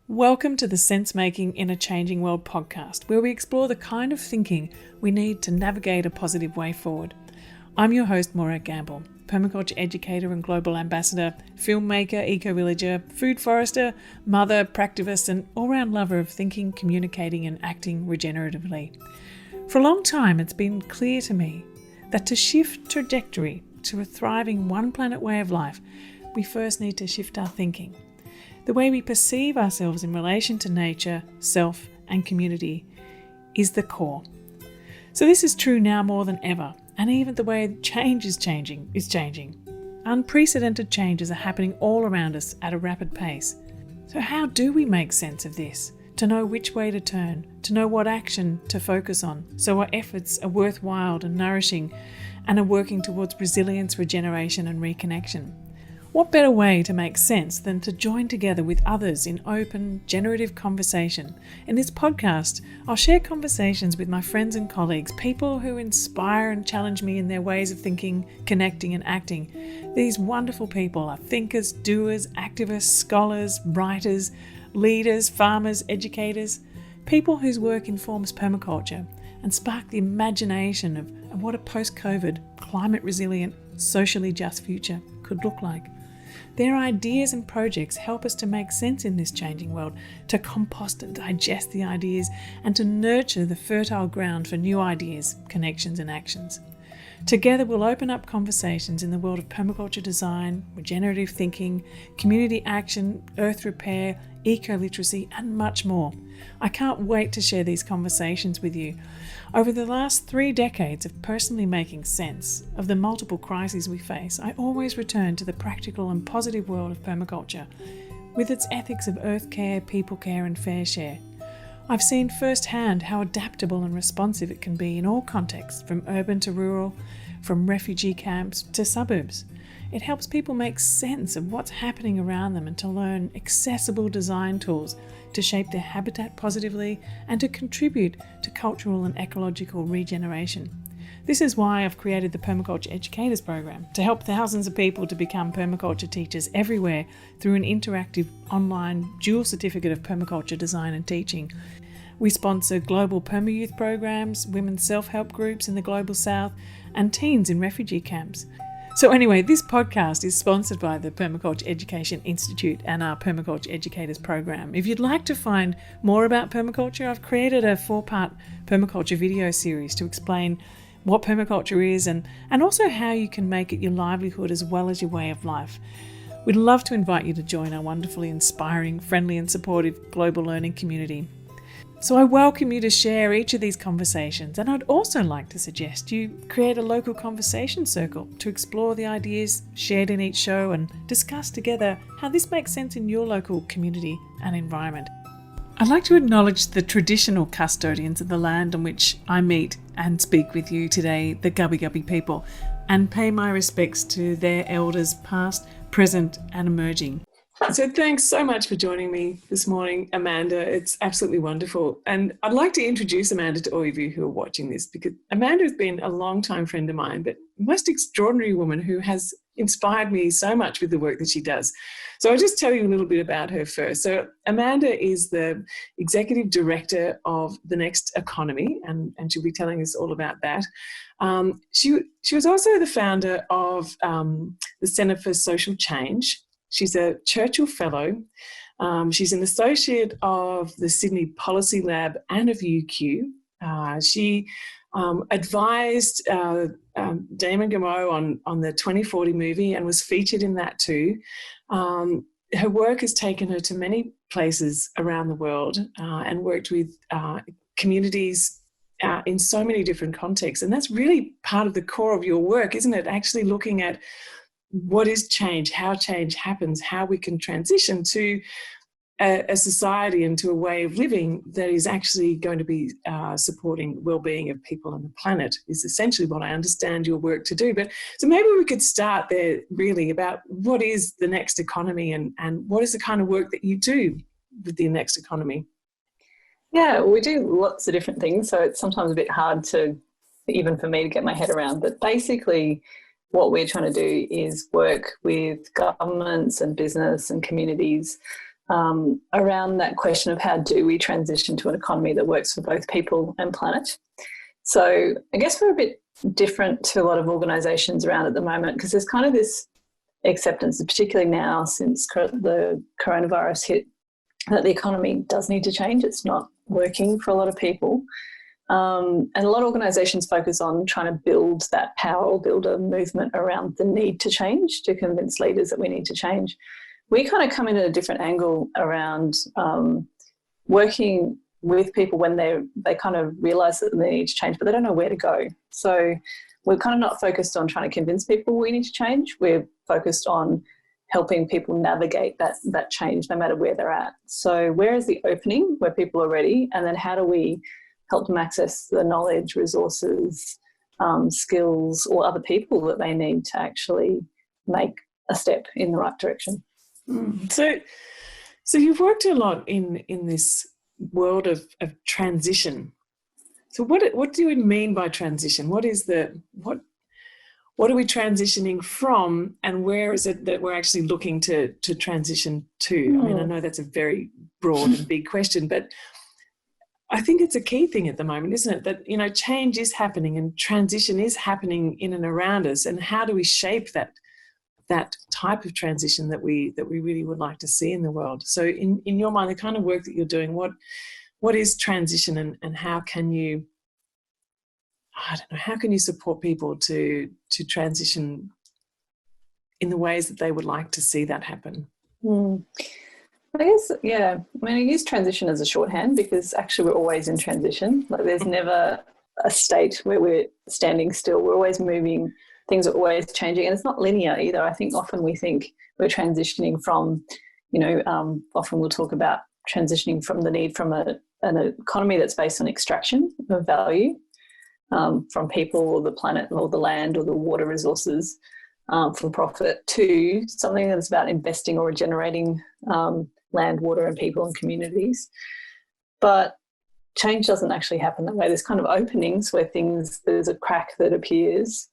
Welcome to the Sense Making in a Changing World podcast, where we explore the kind of thinking we need to navigate a positive way forward. I'm your host, Morag Gamble, permaculture educator and global ambassador, filmmaker, eco-villager, food forester, mother, practivist, and all-round lover of thinking, communicating, and acting regeneratively. For a long time, it's been clear to me that to shift trajectory to a thriving one planet way of life, we first need to shift our thinking. The way we perceive ourselves in relation to nature, self, and community is the core. So this is true now more than ever, and even the way change is changing. Unprecedented changes are happening all around us at a rapid pace. So how do we make sense of this? To know which way to turn, to know what action to focus on, so our efforts are worthwhile and nourishing and are working towards resilience, regeneration, and reconnection. What better way to make sense than to join together with others in open, generative conversation? In this podcast, I'll share conversations with my friends and colleagues, people who inspire and challenge me in their ways of thinking, connecting, and acting. These wonderful people are thinkers, doers, activists, scholars, writers, leaders, farmers, educators, people whose work informs permaculture and spark the imagination of what a post-COVID, climate-resilient, socially just future could look like. Their ideas and projects help us to make sense in this changing world, to compost and digest the ideas, and to nurture the fertile ground for new ideas, connections, and actions. Together, we'll open up conversations in the world of permaculture design, regenerative thinking, community action, earth repair, eco-literacy, and much more. I can't wait to share these conversations with you. Over the last 3 decades of personally making sense of the multiple crises we face, I always return to the practical and positive world of permaculture, with its ethics of earth care, people care, and fair share. I've seen firsthand how adaptable and responsive it can be in all contexts, from urban to rural, from refugee camps to suburbs. It helps people make sense of what's happening around them and to learn accessible design tools to shape their habitat positively and to contribute to cultural and ecological regeneration. This is why I've created the Permaculture Educators program, to help thousands of people to become permaculture teachers everywhere through an interactive online dual certificate of permaculture design and teaching. We sponsor global Perma Youth programs, women's self-help groups in the Global South, and teens in refugee camps. So anyway, this podcast is sponsored by the Permaculture Education Institute and our Permaculture Educators program. If you'd like to find more about permaculture, I've created a 4-part permaculture video series to explain what permaculture is and also how you can make it your livelihood as well as your way of life. We'd love to invite you to join our wonderfully inspiring, friendly and supportive global learning community. So I welcome you to share each of these conversations, and I'd also like to suggest you create a local conversation circle to explore the ideas shared in each show and discuss together how this makes sense in your local community and environment. I'd like to acknowledge the traditional custodians of the land on which I meet and speak with you today, the Gubbi Gubbi people, and pay my respects to their elders past, present and emerging. So thanks so much for joining me this morning, Amanda. It's absolutely wonderful. And I'd like to introduce Amanda to all of you who are watching this, because Amanda has been a long-time friend of mine, but a most extraordinary woman who has inspired me so much with the work that she does. So I'll just tell you a little bit about her first. So Amanda is the Executive Director of The Next Economy, and she'll be telling us all about that. She was also the founder of the Centre for Social Change. She's a Churchill Fellow. She's an associate of the Sydney Policy Lab and of UQ. She advised Damon Gameau on the 2040 movie and was featured in that too. Her work has taken her to many places around the world and worked with communities in so many different contexts. And that's really part of the core of your work, isn't it? Actually looking at what is change, how change happens, how we can transition to a society and to a way of living that is actually going to be supporting well-being of people on the planet, is essentially what I understand your work to do. But so maybe we could start there really about what is the next economy and what is the kind of work that you do with the next economy? Yeah, we do lots of different things, so it's sometimes a bit hard to, even for me, to get my head around. But basically what we're trying to do is work with governments and business and communities around that question of how do we transition to an economy that works for both people and planet. So I guess we're a bit different to a lot of organisations around at the moment, because there's kind of this acceptance, particularly now since the coronavirus hit, that the economy does need to change. It's not working for a lot of people. And a lot of organisations focus on trying to build that power or build a movement around the need to change, to convince leaders that we need to change. We kind of come in at a different angle around working with people when they kind of realise that they need to change, but they don't know where to go. So we're kind of not focused on trying to convince people we need to change. We're focused on helping people navigate that change no matter where they're at. So where is the opening where people are ready, and then how do we help them access the knowledge, resources, skills, or other people that they need to actually make a step in the right direction. So you've worked a lot in this world of transition. So what do you mean by transition? What are we transitioning from, and where is it that we're actually looking to transition to? I mean, I know that's a very broad and big question, but I think it's a key thing at the moment, isn't it? That, you know, change is happening and transition is happening in and around us. And how do we shape that type of transition that we really would like to see in the world? So in your mind, the kind of work that you're doing, what is transition, and how can you, I don't know, how can you support people to transition in the ways that they would like to see that happen? I guess, yeah. I mean, I use transition as a shorthand because actually we're always in transition. Like, there's never a state where we're standing still. We're always moving. Things are always changing, and it's not linear either. I think often we think we're transitioning from, often we'll talk about transitioning from the need from an economy that's based on extraction of value from people or the planet or the land or the water resources for profit, to something that's about investing or regenerating land, water and people and communities. But change doesn't actually happen that way. There's kind of openings where there's a crack that appears,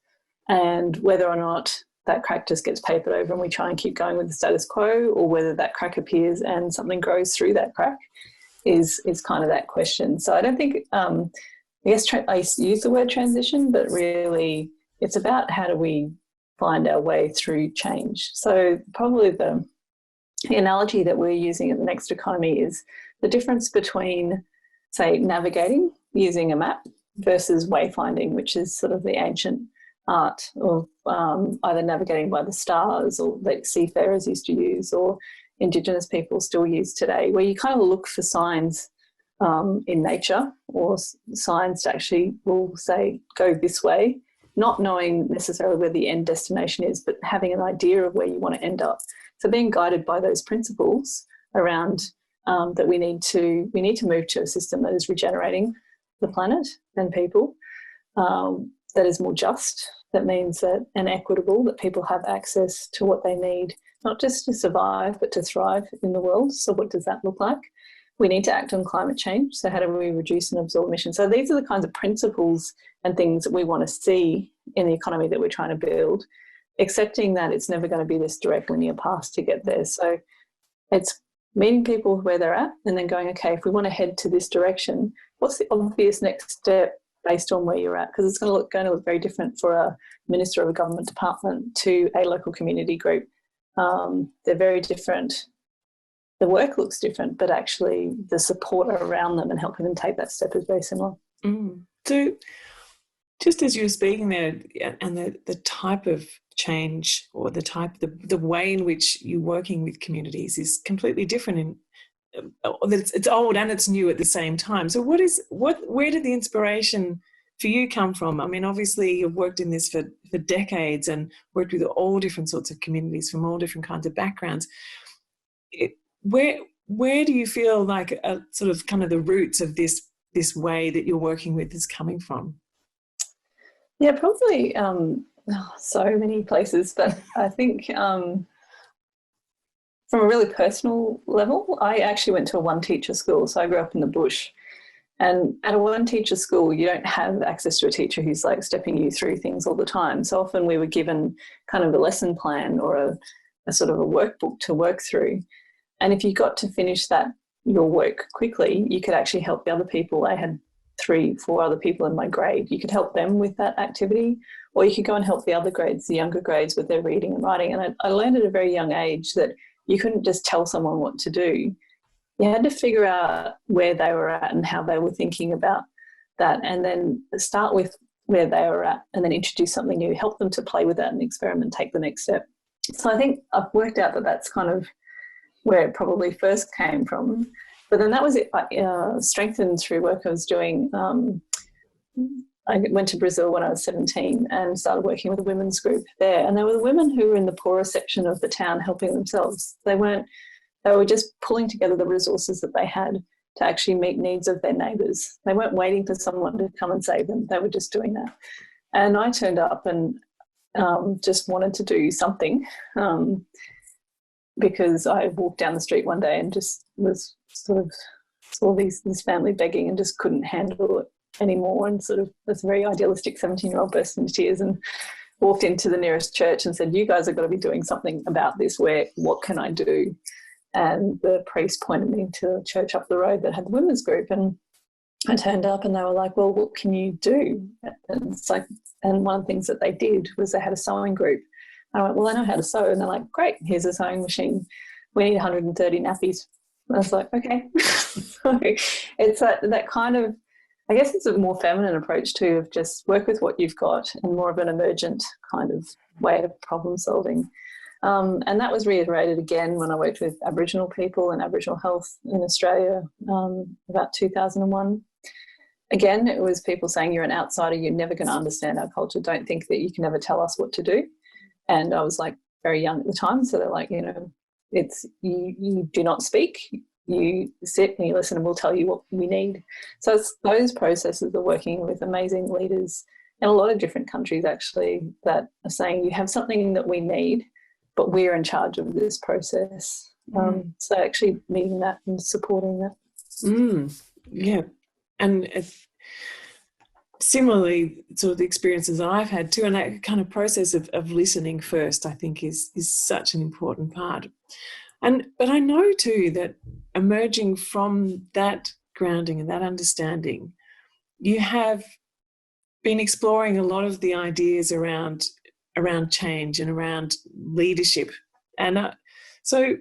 and whether or not that crack just gets papered over and we try and keep going with the status quo, or whether that crack appears and something grows through that crack is kind of that question. So I don't think, I guess I use the word transition, but really it's about how do we find our way through change. So probably the analogy that we're using at the Next Economy is the difference between, say, navigating using a map versus wayfinding, which is sort of the ancient art of either navigating by the stars, or that seafarers used to use, or Indigenous people still use today, where you kind of look for signs in nature, or signs to actually will say, go this way, not knowing necessarily where the end destination is, but having an idea of where you want to end up. So being guided by those principles around that we need to move to a system that is regenerating the planet and people, that is more just, that means that, and equitable, that people have access to what they need, not just to survive, but to thrive in the world. So what does that look like? We need to act on climate change. So how do we reduce and absorb emissions? So these are the kinds of principles and things that we want to see in the economy that we're trying to build, accepting that it's never going to be this direct linear path to get there. So it's meeting people where they're at and then going, okay, if we want to head to this direction, what's the obvious next step based on where you're at? Because it's going to look very different for a minister of a government department to a local community group. They're very different. The work looks different, but actually the support around them and helping them take that step is very similar. So just as you were speaking there, and the type of change, or the way in which you're working with communities is completely different. It's old and it's new at the same time. So where did the inspiration for you come from? I mean, obviously you've worked in this for decades and worked with all different sorts of communities from all different kinds of backgrounds. Where do you feel like sort of kind of the roots of this way that you're working with is coming from? Yeah, probably so many places, but I think from a really personal level, I actually went to a one-teacher school. So I grew up in the bush. And at a one-teacher school, you don't have access to a teacher who's like stepping you through things all the time. So often we were given kind of a lesson plan or a sort of a workbook to work through. And if you got to finish your work quickly, you could actually help the other people. I had 3-4 other people in my grade. You could help them with that activity, or you could go and help the other grades, the younger grades, with their reading and writing. And I learned at a very young age that you couldn't just tell someone what to do. You had to figure out where they were at and how they were thinking about that, and then start with where they were at and then introduce something new, help them to play with that and experiment, take the next step. So I think I've worked out that that's kind of where it probably first came from. But then that was it, strengthened through work I was doing. I went to Brazil when I was 17 and started working with a women's group there. And there were the women who were in the poorer section of the town helping themselves. They were just pulling together the resources that they had to actually meet needs of their neighbours. They weren't waiting for someone to come and save them. They were just doing that. And I turned up and just wanted to do something because I walked down the street one day and just was sort of saw this family begging and just couldn't handle it anymore, and sort of this very idealistic 17-year-old burst into tears and walked into the nearest church and said, you guys have got to be doing something about this. What can I do? And the priest pointed me to a church up the road that had the women's group, and I turned up and they were like, well, what can you do? And it's like, and one of the things that they did was they had a sewing group. I went, well, I know how to sew. And they're like, great, here's a sewing machine. We need 130 nappies. I was like, okay. So it's that kind of, I guess it's a more feminine approach too, of just work with what you've got and more of an emergent kind of way of problem solving. And that was reiterated again when I worked with Aboriginal people and Aboriginal health in Australia about 2001. Again, it was people saying, you're an outsider, you're never going to understand our culture, don't think that you can ever tell us what to do. And I was like very young at the time, so they're like, it's you do not speak, you sit and you listen and we'll tell you what we need. So it's those processes of working with amazing leaders in a lot of different countries actually that are saying you have something that we need, but we're in charge of this process. So actually meeting that and supporting that. Yeah. And similarly, sort of the experiences I've had too, and that kind of process of listening first, I think is such an important part. But I know too that emerging from that grounding and that understanding, you have been exploring a lot of the ideas around change and around leadership. And so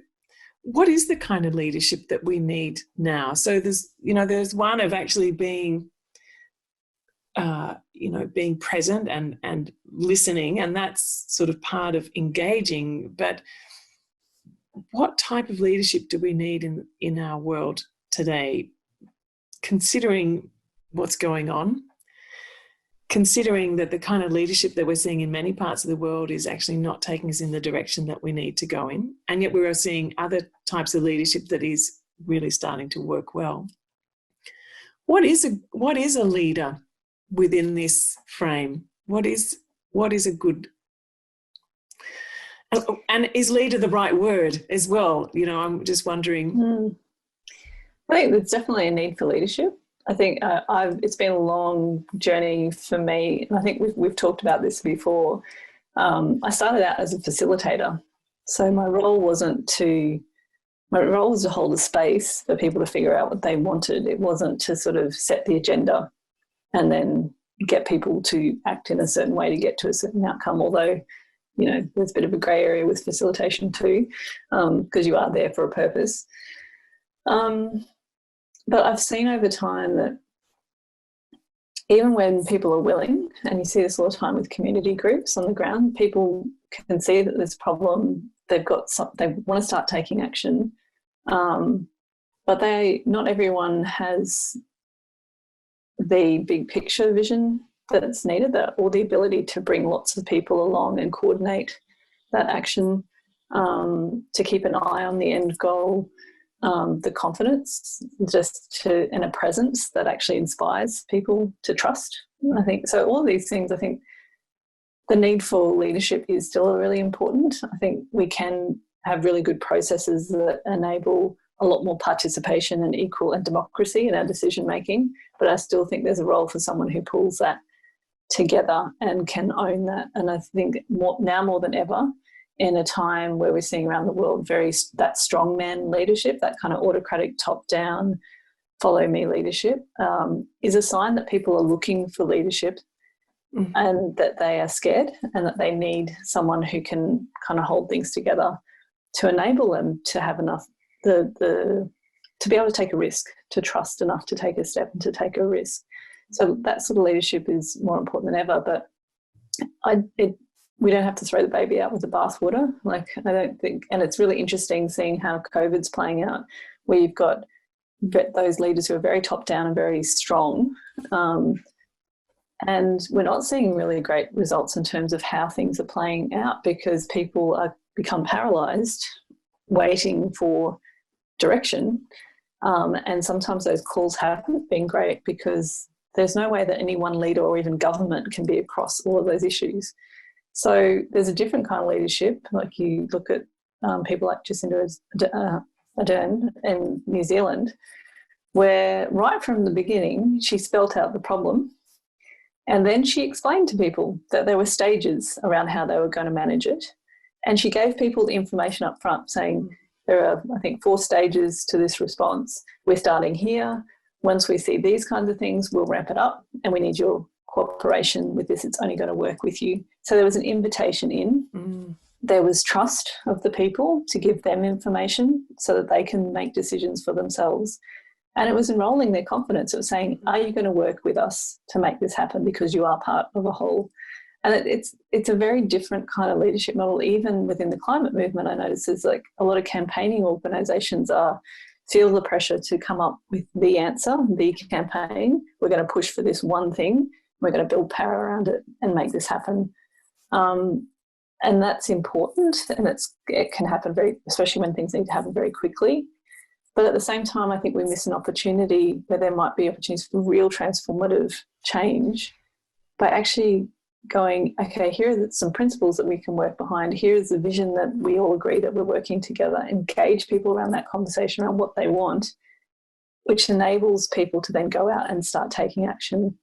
what is the kind of leadership that we need now? So there's one of actually being being present and listening, and that's sort of part of engaging. But what type of leadership do we need in our world today, considering what's going on, considering that the kind of leadership that we're seeing in many parts of the world is actually not taking us in the direction that we need to go in, and yet we are seeing other types of leadership that is really starting to work well. What is a leader within this frame? What is a good, and is leader the right word as well? I'm just wondering. I think there's definitely a need for leadership. I think it's been a long journey for me, and I think we've talked about this before. I started out as a facilitator, so my role was to hold a space for people to figure out what they wanted. It wasn't to sort of set the agenda and then get people to act in a certain way to get to a certain outcome, although, there's a bit of a grey area with facilitation too, because you are there for a purpose. But I've seen over time that even when people are willing, and you see this all the time with community groups on the ground, people can see that there's a problem, they want to start taking action, but not everyone has the big picture vision that's needed, or the ability to bring lots of people along and coordinate that action, to keep an eye on the end goal, the confidence, and a presence that actually inspires people to trust. I think so. All of these things, I think the need for leadership is still really important. I think we can have really good processes that enable a lot more participation and democracy in our decision making, but I still think there's a role for someone who pulls that together and can own that. And I think now more than ever, in a time where we're seeing around the world that strongman leadership, that kind of autocratic top-down, follow-me leadership, is a sign that people are looking for leadership and that they are scared and that they need someone who can kind of hold things together to enable them to have enough, to be able to take a risk, to trust enough to take a step and to take a risk. So that sort of leadership is more important than ever. But we don't have to throw the baby out with the bathwater. Like, I don't think, and it's really interesting seeing how COVID's playing out, where you've got those leaders who are very top down and very strong. And we're not seeing really great results in terms of how things are playing out, because people are become paralysed waiting for direction. And sometimes those calls haven't been great because there's no way that any one leader or even government can be across all of those issues. So there's a different kind of leadership. Like, you look at people like Jacinda Ardern in New Zealand, where right from the beginning she spelt out the problem, and then she explained to people that there were stages around how they were going to manage it. And she gave people the information up front saying, there are, I think, 4 stages to this response. We're starting here. Once we see these kinds of things, we'll ramp it up, and we need your cooperation with this. It's only going to work with you. So there was an invitation in. There was trust of the people to give them information so that they can make decisions for themselves. And it was enrolling their confidence. It was saying, are you going to work with us to make this happen, because you are part of a whole? And it's a very different kind of leadership model. Even within the climate movement, I notice there's like a lot of campaigning organisations feel the pressure to come up with the answer, the campaign. We're going to push for this one thing. We're going to build power around it and make this happen. And that's important, and it can happen especially when things need to happen very quickly. But at the same time, I think we miss an opportunity where there might be opportunities for real transformative change by actually going, okay, here are some principles that we can work behind. Here is the vision that we all agree that we're working together. Engage people around that conversation, around what they want, which enables people to then go out and start taking action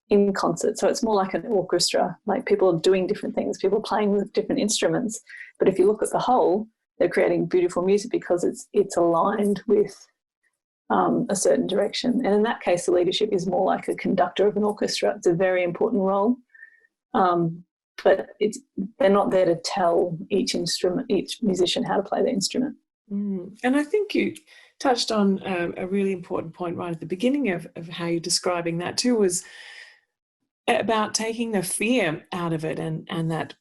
in concert. So it's more like an orchestra, like people are doing different things, people are playing with different instruments. But if you look at the whole, they're creating beautiful music because it's aligned with a certain direction. And in that case, the leadership is more like a conductor of an orchestra. It's a very important role. But they're not there to tell each musician how to play the instrument. And I think you touched on a really important point right at the beginning of how you're describing that too, was about taking the fear out of it, and that,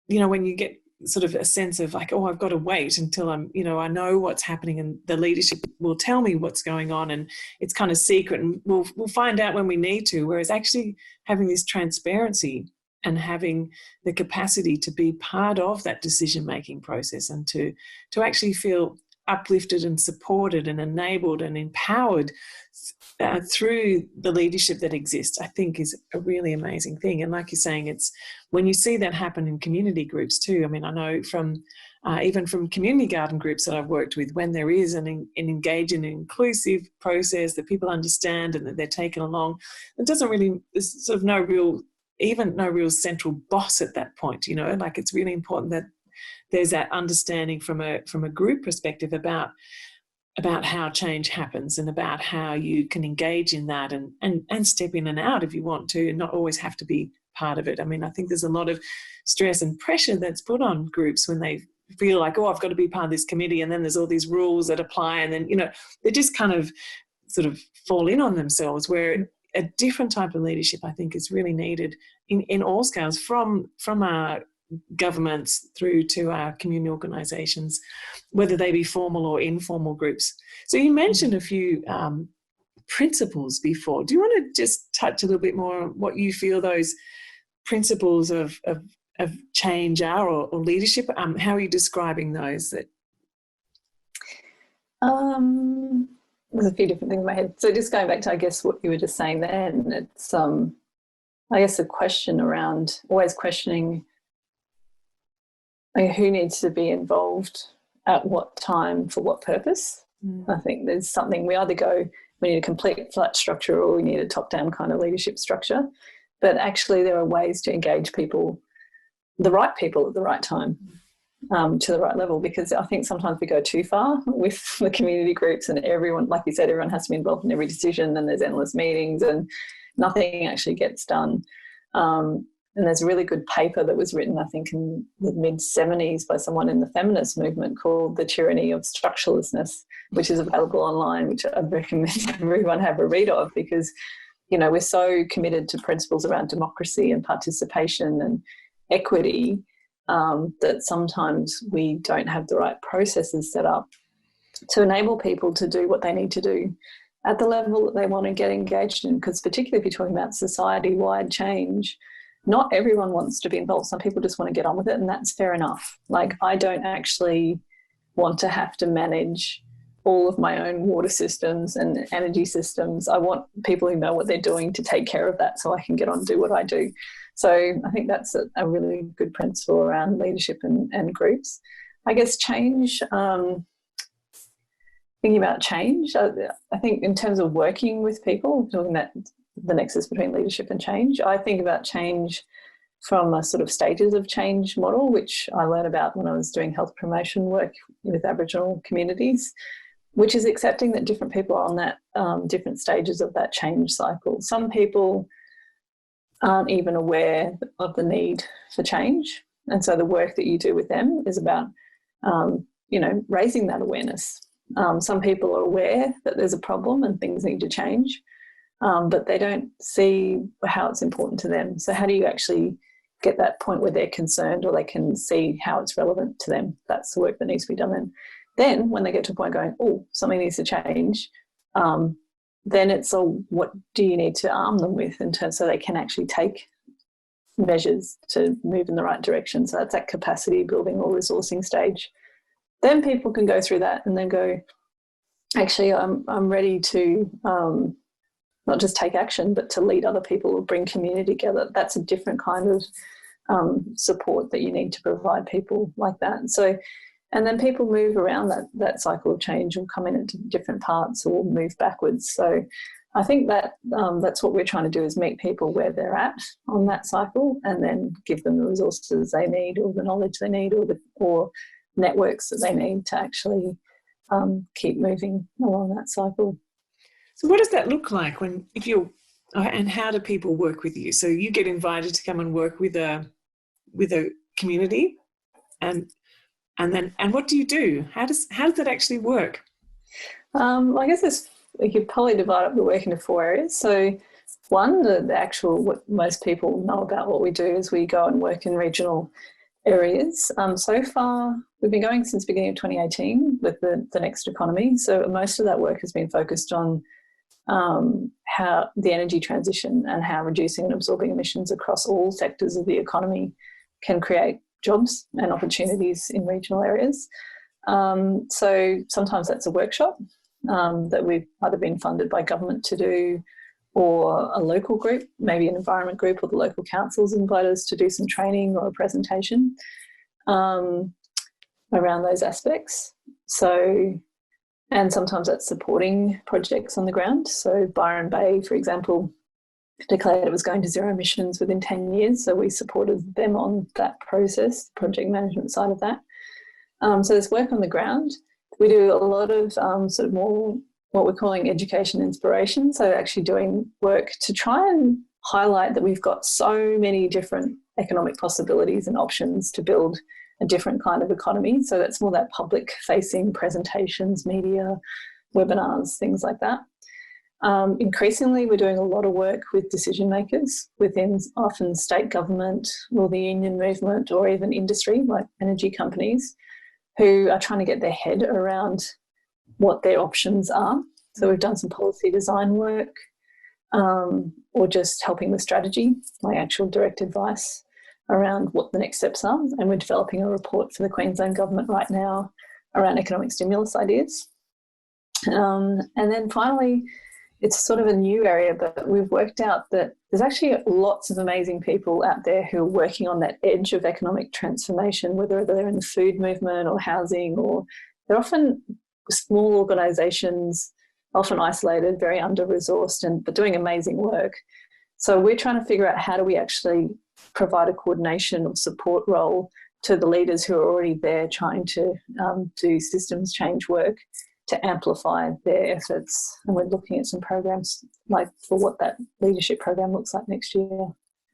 when you get sort of a sense of like, oh, I've got to wait until I know what's happening and the leadership will tell me what's going on, and it's kind of secret and we'll find out when we need to. Whereas actually having this transparency and having the capacity to be part of that decision-making process and to actually feel uplifted and supported and enabled and empowered through the leadership that exists, I think is a really amazing thing. And like you're saying, it's when you see that happen in community groups too. I mean, I know from even from community garden groups that I've worked with, when there is an engage in an inclusive process that people understand and that they're taken along, it doesn't really, there's sort of no real central boss at that point, like it's really important that there's that understanding from a group perspective about how change happens and about how you can engage in that and step in and out if you want to, and not always have to be part of it. I mean, I think there's a lot of stress and pressure that's put on groups when they feel like, oh, I've got to be part of this committee, and then there's all these rules that apply, and then, they just kind of sort of fall in on themselves, where a different type of leadership, I think, is really needed in all scales, from our governments through to our community organisations, whether they be formal or informal groups. So you mentioned a few principles before. Do you want to just touch a little bit more on what you feel those principles of change are, or leadership? How are you describing those? There's a few different things in my head. So just going back to, I guess, what you were just saying then, it's, I guess, a question around always questioning who needs to be involved at what time for what purpose. I think there's something, we either go, we need a complete flat structure, or we need a top-down kind of leadership structure. But actually there are ways to engage people, the right people at the right time. to the right level, because I think sometimes we go too far with the community groups, and everyone, like you said, everyone has to be involved in every decision, and there's endless meetings and nothing actually gets done. And there's a really good paper that was written, I think, in the mid-70s by someone in the feminist movement called The Tyranny of Structurelessness, which is available online, which I'd recommend everyone have a read of, because, you know, we're so committed to principles around democracy and participation and equity that sometimes we don't have the right processes set up to enable people to do what they need to do at the level that they want to get engaged in. Because particularly if you're talking about society-wide change, not everyone wants to be involved. Some people just want to get on with it, and that's fair enough. Like, I don't actually want to have to manage all of my own water systems and energy systems. I want people who know what they're doing to take care of that so I can get on and do what I do. So I think that's a really good principle around leadership and groups. I guess change, thinking about change, I think in terms of working with people, talking about the nexus between leadership and change, I think about change from a sort of stages of change model, which I learned about when I was doing health promotion work with Aboriginal communities, which is accepting that different people are on that different stages of that change cycle. Some people aren't even aware of the need for change, and so the work that you do with them is about raising that awareness. Some people are aware that there's a problem and things need to change, but they don't see how it's important to them. So how do you actually get that point where they're concerned, or they can see how it's relevant to them? That's the work that needs to be done. Then when they get to a point going, oh, something needs to change, then it's what do you need to arm them with in terms so they can actually take measures to move in the right direction. So that's that capacity building or resourcing stage. Then people can go through that and then go, actually, I'm ready to not just take action, but to lead other people or bring community together. That's a different kind of support that you need to provide people like that. So, and then people move around that cycle of change and come in at different parts or move backwards. So I think that that's what we're trying to do, is meet people where they're at on that cycle and then give them the resources they need or the knowledge they need or networks that they need to actually keep moving along that cycle. So what does that look like and how do people work with you? So you get invited to come and work with a community, and what do you do? How does that actually work? I guess we could probably divide up the work into 4 areas. So one, the actual, what most people know about what we do is we go and work in regional areas. So far, we've been going since the beginning of 2018 with the Next Economy. So most of that work has been focused on how the energy transition and how reducing and absorbing emissions across all sectors of the economy can create jobs and opportunities in regional areas. So sometimes that's a workshop that we've either been funded by government to do, or a local group, maybe an environment group, or the local councils invite us to do some training or a presentation around those aspects. So, and sometimes that's supporting projects on the ground. So Byron Bay, for example, declared it was going to zero emissions within 10 years. So we supported them on that process, project management side of that. So there's work on the ground. We do a lot of sort of more what we're calling education inspiration. So actually doing work to try and highlight that we've got so many different economic possibilities and options to build a different kind of economy. So that's more that public facing presentations, media, webinars, things like that. Increasingly, we're doing a lot of work with decision makers within often state government or the union movement or even industry like energy companies who are trying to get their head around what their options are. So we've done some policy design work or just helping with strategy, like actual direct advice around what the next steps are. And we're developing a report for the Queensland government right now around economic stimulus ideas. And then finally, it's sort of a new area, but we've worked out that there's actually lots of amazing people out there who are working on that edge of economic transformation, whether they're in the food movement or housing, or they're often small organisations, often isolated, very under-resourced, but doing amazing work. So we're trying to figure out how do we actually provide a coordination or support role to the leaders who are already there trying to do systems change work to amplify their efforts. And we're looking at some programs like for what that leadership program looks like next year.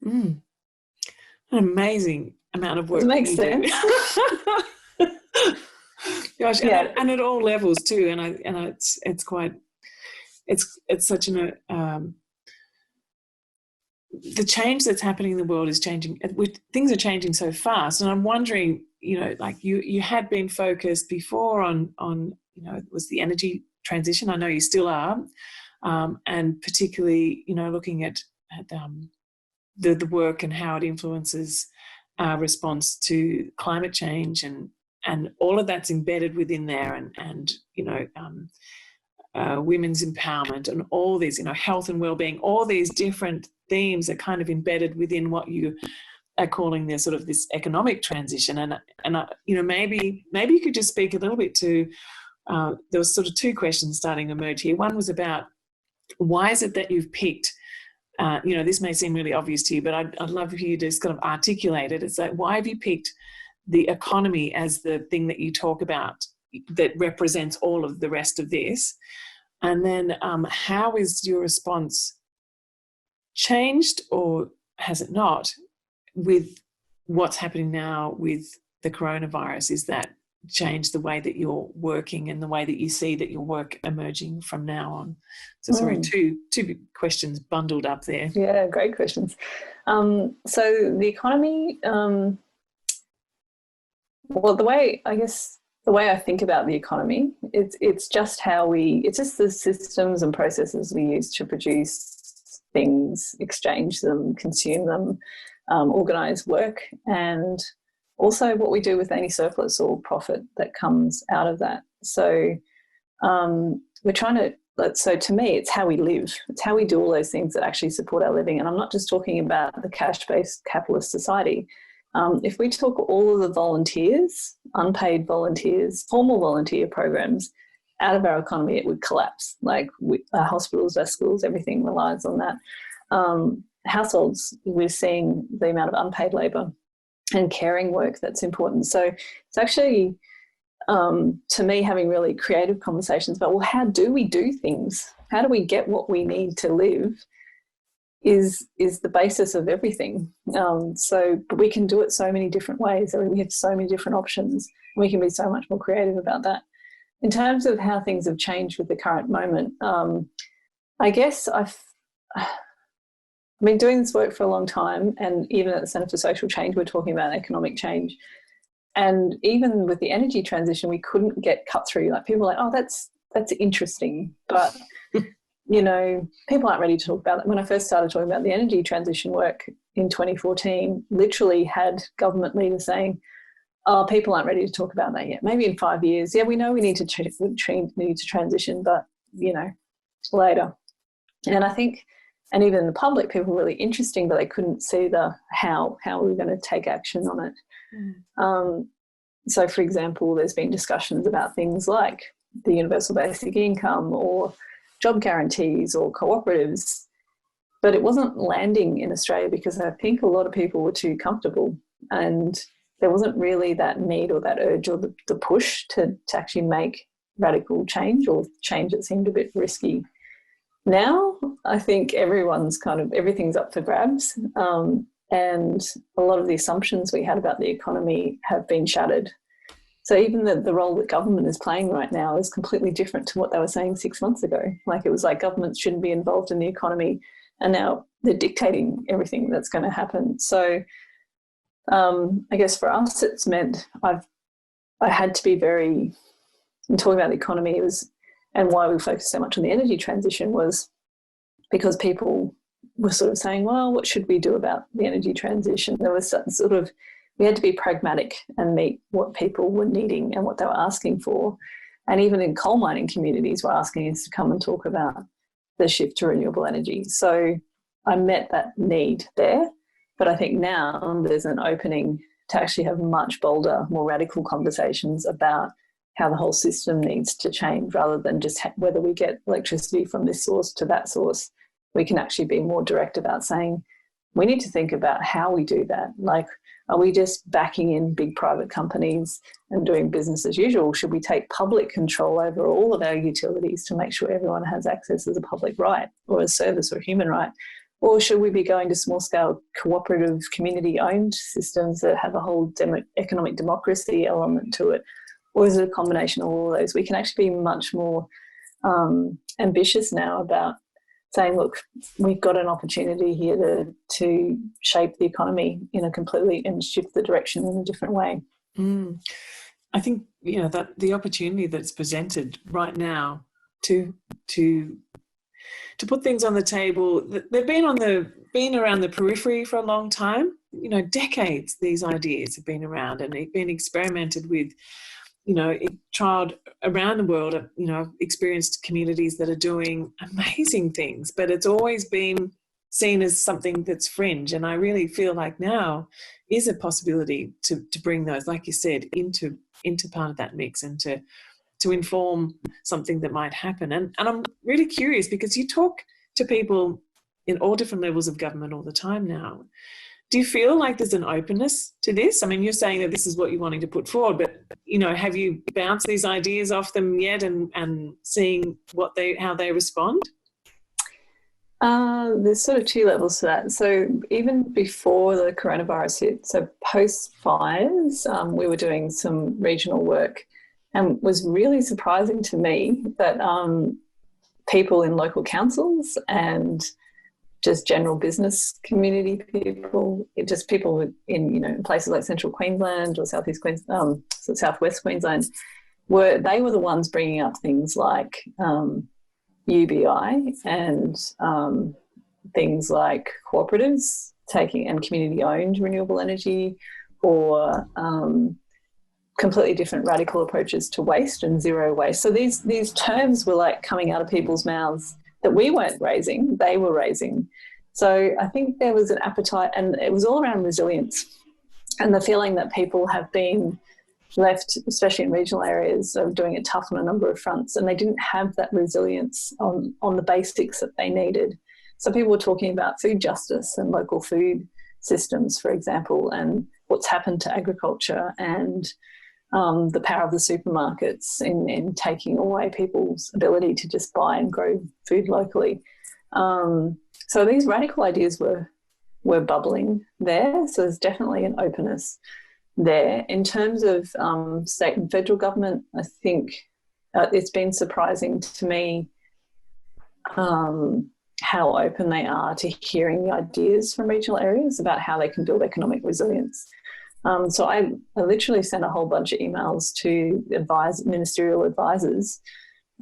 An amazing amount of work. Does it make sense? Gosh, yeah. and at all levels too. And it's quite, it's such an the change that's happening in the world is changing. Things are changing so fast, and I'm wondering, like you had been focused before on it was the energy transition. I know you still are, and particularly looking at the work and how it influences our response to climate change, and all of that's embedded within there, and women's empowerment and all these, health and wellbeing, all these different themes are kind of embedded within what you are calling this sort of this economic transition. And maybe you could just speak a little bit to, there was sort of two questions starting to emerge here. One was about why is it that you've picked, this may seem really obvious to you, but I'd love for you to just kind of articulate it. It's like, why have you picked the economy as the thing that you talk about that represents all of the rest of this? And then how is your response changed, or has it not, with what's happening now with the coronavirus? Is that changed the way that you're working and the way that you see that your work emerging from now on? So sorry, two big questions bundled up there. Yeah, great questions. So the economy, well, the way I think about the economy, it's just the systems and processes we use to produce things, exchange them, consume them, organise work, and also what we do with any surplus or profit that comes out of that. So we're trying to, so to me, it's how we live. It's how we do all those things that actually support our living. And I'm not just talking about the cash-based capitalist society. If we took all of the volunteers, unpaid volunteers, formal volunteer programs out of our economy, it would collapse. Like our hospitals, our schools, everything relies on that. Households, we're seeing the amount of unpaid labour and caring work that's important. So it's actually, to me, having really creative conversations about, well, how do we do things? How do we get what we need to live is the basis of everything. But we can do it so many different ways. We have so many different options. We can be so much more creative about that. In terms of how things have changed with the current moment, I guess I've been doing this work for a long time, and even at the Centre for Social Change, we're talking about economic change. And even with the energy transition, we couldn't get cut through. Like people were like, oh, that's interesting, but people aren't ready to talk about it. When I first started talking about the energy transition work in 2014, literally had government leaders saying, oh, people aren't ready to talk about that yet. Maybe in 5 years. Yeah, we know we need to transition, but, later. And I think, and even in the public, people were really interesting, but they couldn't see the how we were going to take action on it. So, for example, there's been discussions about things like the universal basic income or job guarantees or cooperatives, but it wasn't landing in Australia because I think a lot of people were too comfortable, and there wasn't really that need or that urge or the push to actually make radical change, or change that seemed a bit risky. Now I think everything's up for grabs, and a lot of the assumptions we had about the economy have been shattered. So even the role that government is playing right now is completely different to what they were saying 6 months ago. Like it was like governments shouldn't be involved in the economy, and now they're dictating everything that's going to happen. So I guess for us, it's meant I had to be very, in talking about the economy, and why we focused so much on the energy transition was because people were sort of saying, well, what should we do about the energy transition? There was sort of, we had to be pragmatic and meet what people were needing and what they were asking for. And even in coal mining communities were asking us to come and talk about the shift to renewable energy. So I met that need there. But I think now there's an opening to actually have much bolder, more radical conversations about how the whole system needs to change, rather than just whether we get electricity from this source to that source. We can actually be more direct about saying we need to think about how we do that. Like Are we just backing in big private companies and doing business as usual? Should we take public control over all of our utilities to make sure everyone has access as a public right or a service or a human right? Or should we be going to small-scale cooperative community-owned systems that have a whole economic democracy element to it? Or is it a combination of all of those? We can actually be much more ambitious now about saying, look, we've got an opportunity here to shape the economy in a completely and shift the direction in a different way. I think, that the opportunity that's presented right now to put things on the table, they've been around the periphery for a long time. Decades these ideas have been around and they've been experimented with, trialled around the world. I've experienced communities that are doing amazing things, but it's always been seen as something that's fringe. And I really feel like now is a possibility to bring those, like you said, into part of that mix and to inform something that might happen. And I'm really curious because you talk to people in all different levels of government all the time now. Do you feel like there's an openness to this? I mean, you're saying that this is what you're wanting to put forward, but, have you bounced these ideas off them yet and seeing how they respond? There's sort of two levels to that. So even before the coronavirus hit, so post-fires, we were doing some regional work, and it was really surprising to me that people in local councils and just general business community people, people in places like Central Queensland or Southwest Queensland, were the ones bringing up things like UBI and things like cooperatives and community-owned renewable energy, or completely different radical approaches to waste and zero waste. So these terms were like coming out of people's mouths that we weren't raising, they were raising. So I think there was an appetite, and it was all around resilience and the feeling that people have been left, especially in regional areas, of doing it tough on a number of fronts, and they didn't have that resilience on the basics that they needed. So people were talking about food justice and local food systems, for example, and what's happened to agriculture and the power of the supermarkets in taking away people's ability to just buy and grow food locally. So these radical ideas were bubbling there. So there's definitely an openness there. In terms of state and federal government, I think it's been surprising to me how open they are to hearing the ideas from regional areas about how they can build economic resilience. So I literally sent a whole bunch of emails to ministerial advisors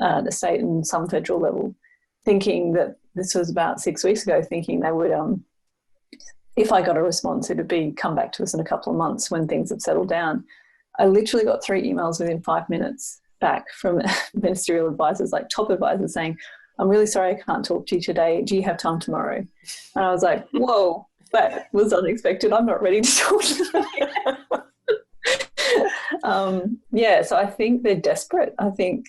at the state and some federal level, thinking that this was about 6 weeks ago, thinking they would, if I got a response, it would be come back to us in a couple of months when things have settled down. I literally got 3 emails within 5 minutes back from ministerial advisors, like top advisors, saying, I'm really sorry I can't talk to you today. Do you have time tomorrow? And I was like, whoa, that was unexpected. I'm not ready to talk to them. So I think they're desperate. I think,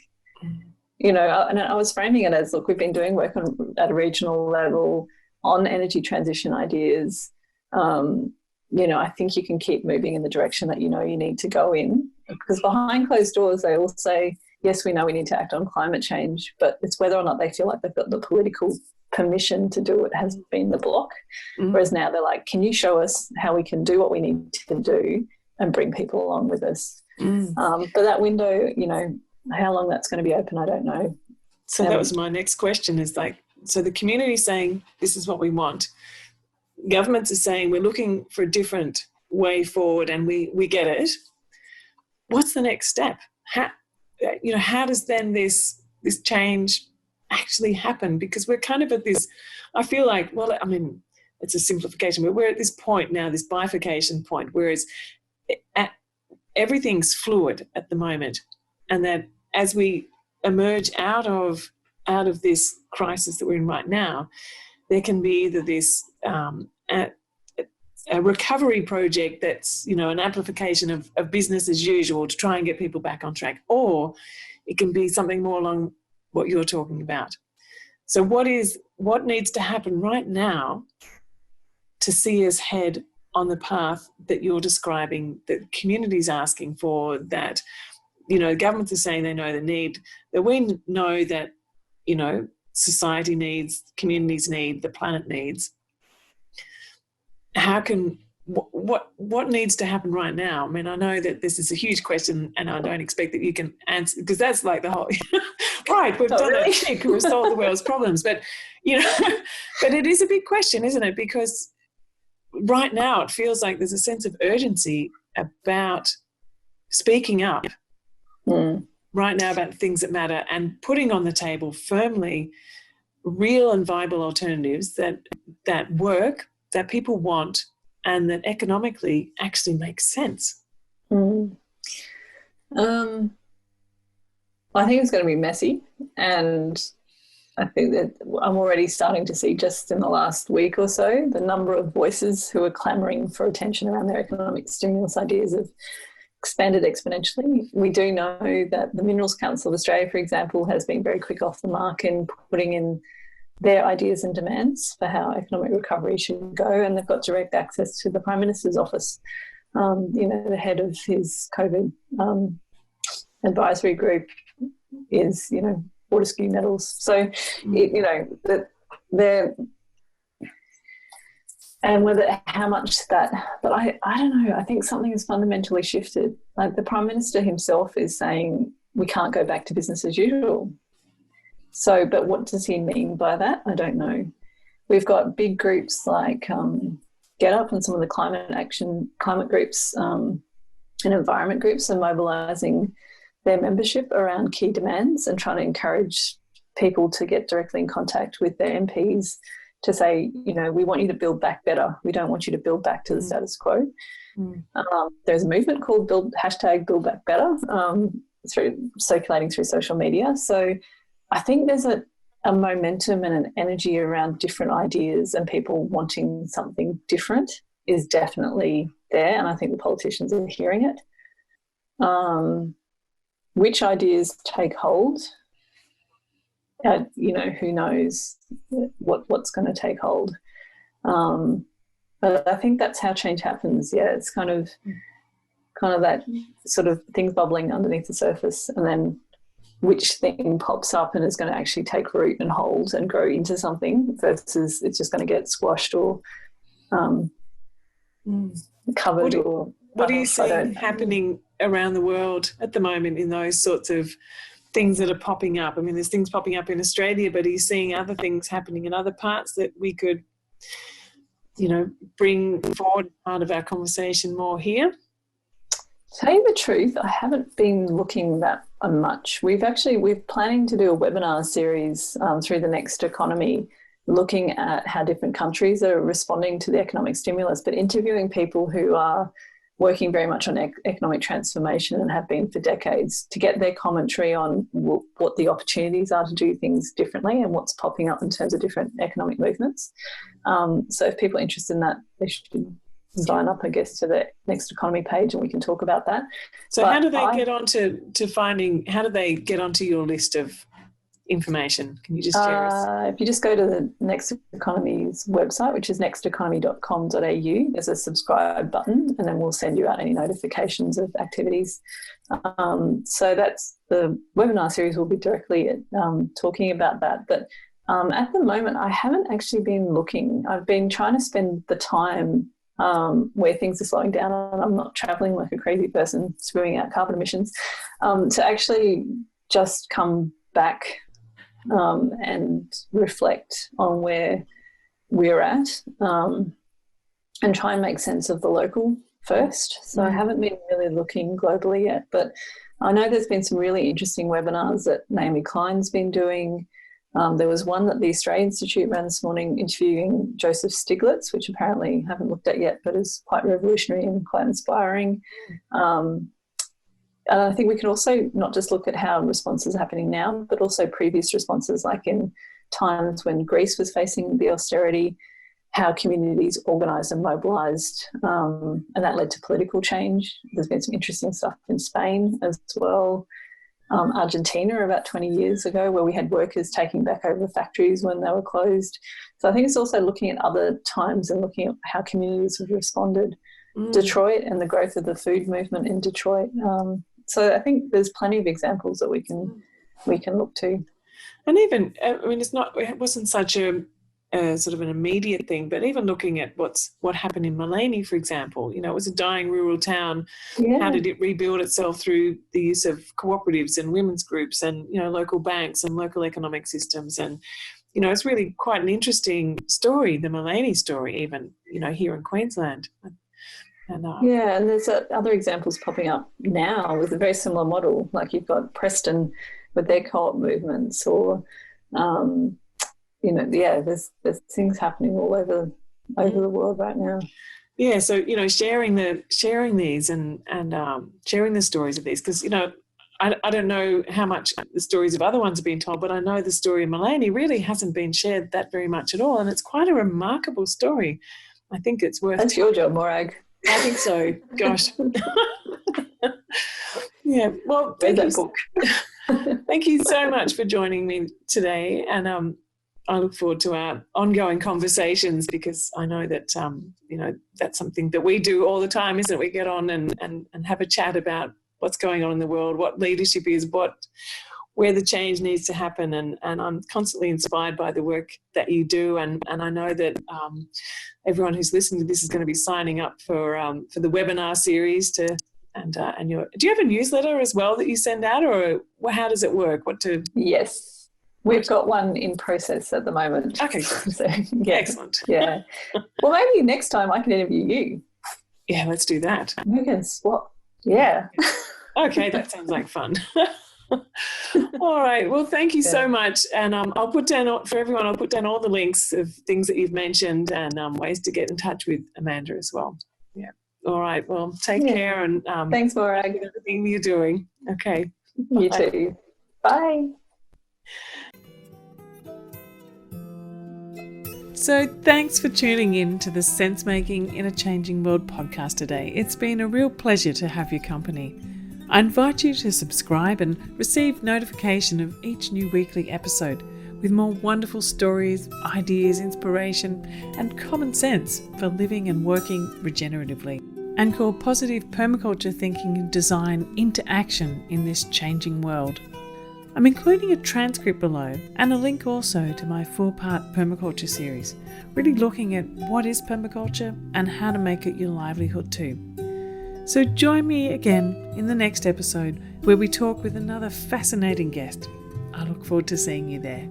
and I was framing it as, look, we've been doing work at a regional level on energy transition ideas. I think you can keep moving in the direction that you need to go in, because behind closed doors they all say, yes, we know we need to act on climate change, but it's whether or not they feel like they've got the political permission to do it has been the block. Whereas now they're like, can you show us how we can do what we need to do and bring people along with us? But that window, how long that's going to be open, I don't know. So that was my next question, is like, so the community is saying this is what we want. Governments are saying we're looking for a different way forward, and we get it. What's the next step? How does then this change actually happen? Because we're kind of at this, I feel like, well, I mean, it's a simplification, but we're at this point now, this bifurcation point, whereas everything's fluid at the moment, and that as we emerge out of this crisis that we're in right now, there can be either this a recovery project that's, an amplification of business as usual to try and get people back on track, or it can be something more along what you're talking about. So what needs to happen right now to see us head on the path that you're describing, that the community's asking for, that, you know, governments are saying they know the need, that we know that, you know, society needs, communities need, the planet needs. How can, what needs to happen right now? I mean, I know that this is a huge question, and I don't expect that you can answer, because that's like the whole, right, we've done really? a tick, we've solved the world's problems. But, you know, but it is a big question, isn't it? Because right now it feels like there's a sense of urgency about speaking up right now about things that matter, and putting on the table firmly real and viable alternatives that work, that people want, and that economically actually makes sense. I think it's going to be messy, and I think that I'm already starting to see, just in the last week or so, the number of voices who are clamouring for attention around their economic stimulus ideas have expanded exponentially. We do know that the Minerals Council of Australia, for example, has been very quick off the mark in putting in their ideas and demands for how economic recovery should go, and they've got direct access to the Prime Minister's office. You know, the head of his COVID advisory group is, you know, Fortescue Metals. So, you know, that they're, and whether how much that, but I don't know, I think something has fundamentally shifted. Like, the Prime Minister himself is saying we can't go back to business as usual. So, but what does he mean by that? I don't know. We've got big groups like Get Up, and some of the climate groups and environment groups are mobilising their membership around key demands and trying to encourage people to get directly in contact with their MPs to say, you know, we want you to build back better. We don't want you to build back to the status quo. There's a movement called #Build Back Better circulating through social media. So I think there's a momentum and an energy around different ideas, and people wanting something different is definitely there, and I think the politicians are hearing it. Which ideas take hold? You know, who knows what's going to take hold. But I think that's how change happens. Yeah, it's kind of that sort of things bubbling underneath the surface, and then which thing pops up and is going to actually take root and hold and grow into something, versus it's just going to get squashed or covered. What are you seeing happening around the world at the moment in those sorts of things that are popping up? I mean, there's things popping up in Australia, but are you seeing other things happening in other parts that we could, you know, bring forward part of our conversation more here? To tell you the truth, I haven't been looking that much. We're planning to do a webinar series through the Next Economy, looking at how different countries are responding to the economic stimulus, but interviewing people who are working very much on economic transformation and have been for decades, to get their commentary on what the opportunities are to do things differently and what's popping up in terms of different economic movements. So if people are interested in that, they should sign up, I guess, to the Next Economy page, and we can talk about that. So how do they get how do they get onto your list of information? Can you just share us? If you just go to the Next Economy's website, which is nexteconomy.com.au, there's a subscribe button, and then we'll send you out any notifications of activities. So that's the webinar series. Will be directly talking about that. But at the moment, I haven't actually been looking. I've been trying to spend the time where things are slowing down and I'm not travelling like a crazy person spewing out carbon emissions, to actually just come back and reflect on where we're at, and try and make sense of the local first. So I haven't been really looking globally yet, but I know there's been some really interesting webinars that Naomi Klein's been doing. There was one that the Australia Institute ran this morning interviewing Joseph Stiglitz, which apparently I haven't looked at yet, but is quite revolutionary and quite inspiring. And I think we can also not just look at how responses are happening now, but also previous responses, like in times when Greece was facing the austerity, how communities organised and mobilised, and that led to political change. There's been some interesting stuff in Spain as well. Argentina about 20 years ago, where we had workers taking back over factories when they were closed. So I think it's also looking at other times and looking at how communities have responded. Detroit and the growth of the food movement in Detroit. So I think there's plenty of examples that we can look to. And even, I mean, it wasn't such a sort of an immediate thing, but even looking at what happened in Mullaney, for example, it was a dying rural town. Yeah. How did it rebuild itself through the use of cooperatives and women's groups and, local banks and local economic systems? And, it's really quite an interesting story, the Mullaney story, even, here in Queensland. And there's other examples popping up now with a very similar model. Like you've got Preston with their co-op movements, or there's things happening all over the world right now. Yeah, so sharing these and sharing the stories of these, because I don't know how much the stories of other ones have been told, but I know the story of Mullaney really hasn't been shared that very much at all, and it's quite a remarkable story. I think it's worth. That's your job, Morag. I think so. Gosh. Yeah. Well, thank you so much for joining me today, and I look forward to our ongoing conversations, because I know that that's something that we do all the time, isn't it? We get on and have a chat about what's going on in the world, what leadership is, where the change needs to happen, and I'm constantly inspired by the work that you do, and I know that everyone who's listening to this is going to be signing up for the webinar series do you have a newsletter as well that you send out, or how does it work? Yes, we've got one in process at the moment. Okay, so, yeah. Excellent. Yeah, well, maybe next time I can interview you. Yeah, let's do that. We can swap. Yeah. Okay, that sounds like fun. All right. Well, thank you so much. And I'll put down all the links of things that you've mentioned and ways to get in touch with Amanda as well. Yeah. All right. Well, take care, and thanks, Morag. Everything you're doing. Okay. You too. Bye. So thanks for tuning in to the Sense Making in a Changing World podcast today. It's been a real pleasure to have your company. I invite you to subscribe and receive notification of each new weekly episode with more wonderful stories, ideas, inspiration, and common sense for living and working regeneratively. And call positive permaculture thinking and design into action in this changing world. I'm including a transcript below and a link also to my 4-part permaculture series, really looking at what is permaculture and how to make it your livelihood too. So join me again in the next episode where we talk with another fascinating guest. I look forward to seeing you there.